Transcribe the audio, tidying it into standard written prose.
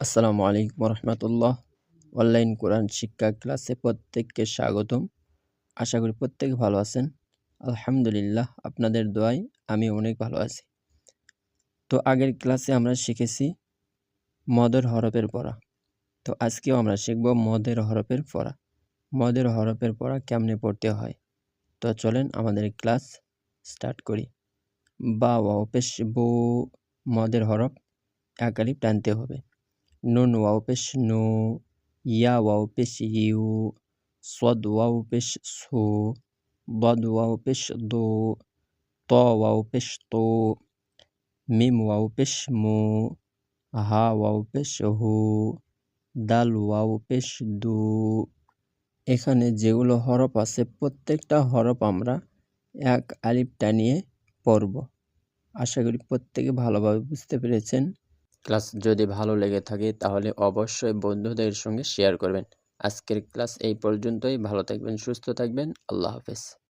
আসসালামু আলাইকুম রহমতুল্লাহ। অনলাইন কোরআন শিক্ষা ক্লাসে প্রত্যেককে স্বাগতম। আশা করি প্রত্যেকে ভালো আছেন। আলহামদুলিল্লাহ, আপনাদের দোয়ায় আমি অনেক ভালো আছি। তো আগের ক্লাসে আমরা শিখেছি মদের হরফের পড়া। তো আজকেও আমরা শিখব মদের হরফের পড়া। মদের হরফের পড়া কেমনে পড়তে হয়। তো চলেন আমাদের ক্লাস স্টার্ট করি। বা ওয়াও পেশ বু, মদের হরফ এক আলিফ টানতে হবে। নুন ওয়াও পেশ নু, ইয়া ওয়াও পেশ ইউ, সদ ওয়াও পেশ সু, দদ ওয়াও পেশ দু, ত ওয়াও পেশ তু, মিম ওয়াও পেশ মু, হা ওয়াও পেশ হু, দাল ওয়াও পেশ দু। এখানে যেগুলো হরফ আছে প্রত্যেকটা হরফ আমরা এক আলিফ টানিয়ে পড়ব। আশা করি প্রত্যেকে ভালোভাবে বুঝতে পেরেছেন। ক্লাস যদি ভালো লেগে থাকে তাহলে অবশ্যই বন্ধুদের সঙ্গে শেয়ার করবেন। আজকের ক্লাস এই পর্যন্তই। ভালো থাকবেন, সুস্থ থাকবেন। আল্লাহ হাফেজ।